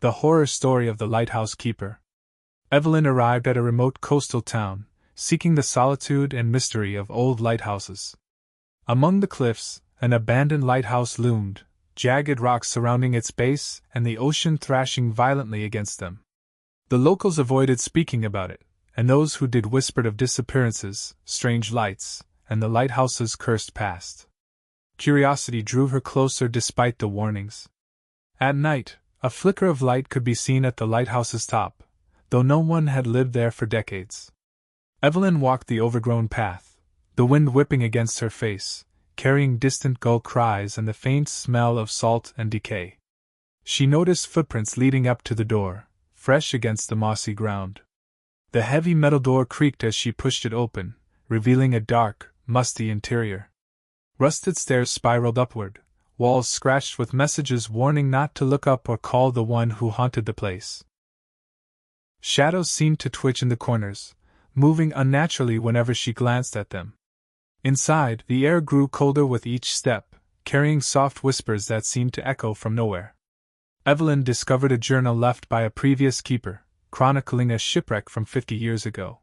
The horror story of the Lighthouse Keeper. Evelyn arrived at a remote coastal town, seeking the solitude and mystery of old lighthouses. Among the cliffs, an abandoned lighthouse loomed, jagged rocks surrounding its base and the ocean thrashing violently against them. The locals avoided speaking about it, and those who did whispered of disappearances, strange lights, and the lighthouse's cursed past. Curiosity drew her closer despite the warnings. At night, a flicker of light could be seen at the lighthouse's top, though no one had lived there for decades. Evelyn walked the overgrown path, the wind whipping against her face, carrying distant gull cries and the faint smell of salt and decay. She noticed footprints leading up to the door, fresh against the mossy ground. The heavy metal door creaked as she pushed it open, revealing a dark, musty interior. Rusted stairs spiraled upward, walls scratched with messages warning not to look up or call the one who haunted the place. Shadows seemed to twitch in the corners, moving unnaturally whenever she glanced at them. Inside, the air grew colder with each step, carrying soft whispers that seemed to echo from nowhere. Evelyn discovered a journal left by a previous keeper, chronicling a shipwreck from 50 years ago.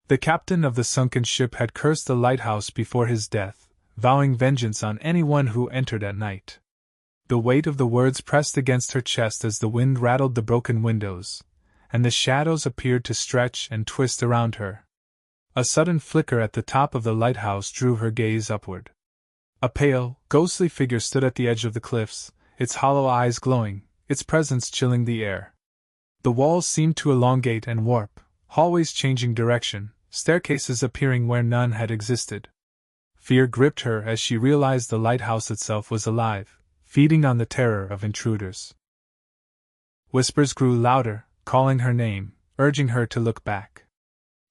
The captain of the sunken ship had cursed the lighthouse before his death, vowing vengeance on anyone who entered at night. The weight of the words pressed against her chest as the wind rattled the broken windows, and the shadows appeared to stretch and twist around her. A sudden flicker at the top of the lighthouse drew her gaze upward. A pale, ghostly figure stood at the edge of the cliffs, its hollow eyes glowing, its presence chilling the air. The walls seemed to elongate and warp, hallways changing direction, staircases appearing where none had existed. Fear gripped her as she realized the lighthouse itself was alive, feeding on the terror of intruders. Whispers grew louder, calling her name, urging her to look back.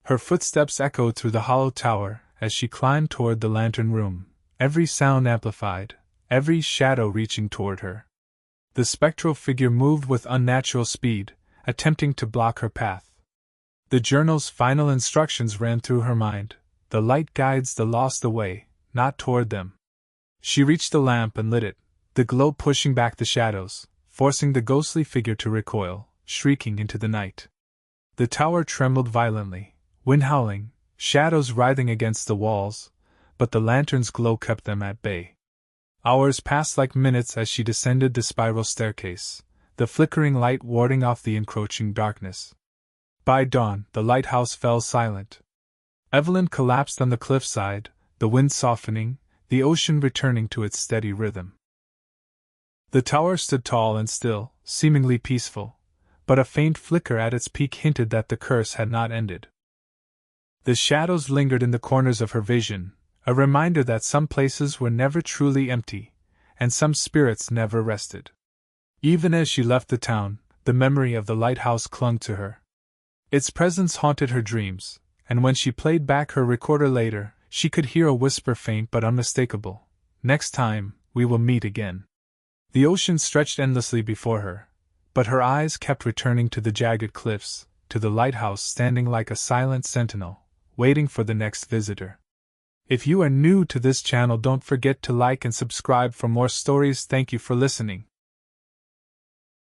Her footsteps echoed through the hollow tower as she climbed toward the lantern room, every sound amplified, every shadow reaching toward her. The spectral figure moved with unnatural speed, attempting to block her path. The journal's final instructions ran through her mind: the light guides the lost away, not toward them. She reached the lamp and lit it, the glow pushing back the shadows, forcing the ghostly figure to recoil, shrieking into the night. The tower trembled violently, wind howling, shadows writhing against the walls, but the lantern's glow kept them at bay. Hours passed like minutes as she descended the spiral staircase, the flickering light warding off the encroaching darkness. By dawn, the lighthouse fell silent. Evelyn collapsed on the cliffside, the wind softening, the ocean returning to its steady rhythm. The tower stood tall and still, seemingly peaceful, but a faint flicker at its peak hinted that the curse had not ended. The shadows lingered in the corners of her vision, a reminder that some places were never truly empty, and some spirits never rested. Even as she left the town, the memory of the lighthouse clung to her. Its presence haunted her dreams, and when she played back her recorder later, she could hear a whisper faint but unmistakable: "Next time, we will meet again." The ocean stretched endlessly before her, but her eyes kept returning to the jagged cliffs, to the lighthouse standing like a silent sentinel, waiting for the next visitor. If you are new to this channel, don't forget to like and subscribe for more stories. Thank you for listening.